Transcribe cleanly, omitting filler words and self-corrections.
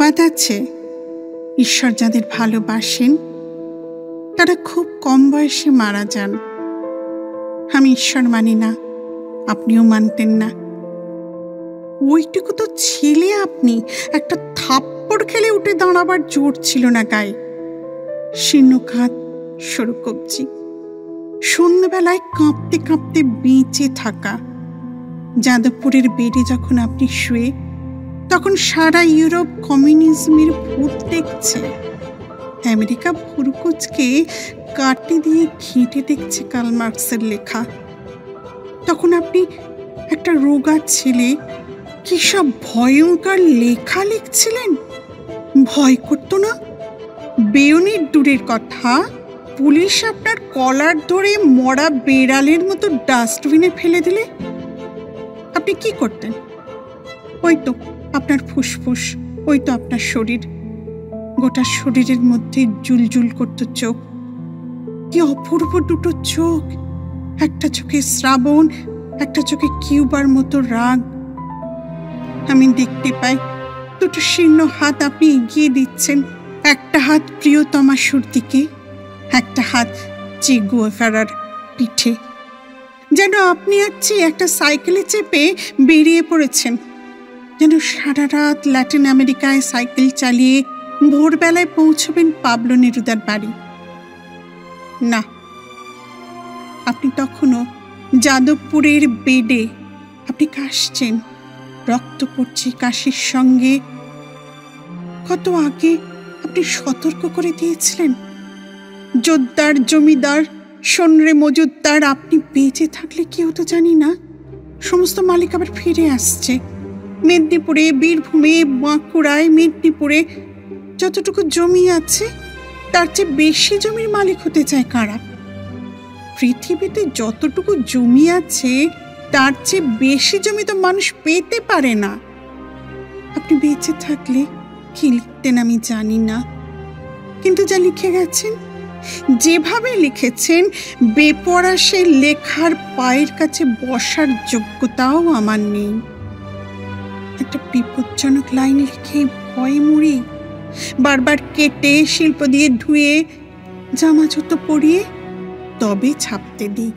প্রবাদ আছে, ঈশ্বর যাদের ভালোবাসেন তারা খুব কম বয়সে মারা যান। আমি ঈশ্বর মানি না, আপনিও মানতেন না। ওইটুকু তো ছেলে আপনি, একটা থাপ্পড় খেলে উঠে দাঁড়াবার জোর ছিল না গায়ে। শীর্ণ কাঁধ, সরু কবজি, সন্ধ্যাবেলায় কাঁপতে কাঁপতে বেঁচে থাকা। যাদবপুরের বেডে যখন আপনি শুয়ে, তখন সারা ইউরোপ কমিউনিজমের ভূত দেখছে। আমেরিকা ভুরুকুচকে কাটে দিয়ে ঘেঁটে দেখছে কার্ল মার্কসের লেখা। তখন আপনি একটা রোগা ছেলে কি সব ভয়ঙ্কর লেখা লিখছিলেন। ভয় করতো না? বেয়োনেট দূরের কথা, পুলিশ আপনার কলার ধরে মরা বেড়ালের মতো ডাস্টবিনে ফেলে দিলে আপনি কি করতেন? ওই তো আপনার ফুসফুস, ওই তো আপনার শরীর। গোটা শরীরের মধ্যে জুলজুল করত চোখ। কি অপূর্ব দুটো চোখ! একটা চোখে শ্রাবণ, একটা চোখে কিউবার মতো রাগ। আমি দেখতে পাই দুটো শীর্ণ হাত আপনি এগিয়ে দিচ্ছেন। একটা হাত প্রিয়তমাশুর দিকে, একটা হাত চে গুয়েভারার পিঠে। যেন আপনি আছি একটা সাইকেলে চেপে বেরিয়ে পড়েছেন। যেন সারা রাত ল্যাটিন আমেরিকায় সাইকেল চালিয়ে ভোরবেলায় পৌঁছবেন পাবলো নেরুদার বাড়ি। না, আপনি তখনও যাদবপুরের বেডে। আপনি কাশছেন, রক্ত পড়ছে কাশির সঙ্গে। কত আগে আপনি সতর্ক করে দিয়েছিলেন, জোদ্দার, জমিদার, সন্রে মজুদ্দার, আপনি বেঁচে থাকলে কি হতো জানি না। সমস্ত মালিক আবার ফিরে আসছে। মেদিনীপুরে, বীরভূমে, বাঁকুড়ায়, মেদিনীপুরে যতটুকু জমি আছে তার চেয়ে বেশি জমির মালিক হতে চায় কারা? পৃথিবীতে যতটুকু জমি আছে তার চেয়ে বেশি জমি তো মানুষ পেতে পারে না। আপনি বেঁচে থাকলে কি লিখতেন আমি জানি না, কিন্তু যা লিখে গেছেন, যেভাবে লিখেছেন, বেপরা সেই লেখার পায়ের কাছে বসার যোগ্যতাও আমার নেই। একটা বিপজ্জনক লাইন লিখে ভয়ে মরি, বারবার কেটে, শিল্প দিয়ে ধুয়ে, জামা জুতো পরিয়ে তবে ছাপতে দিই।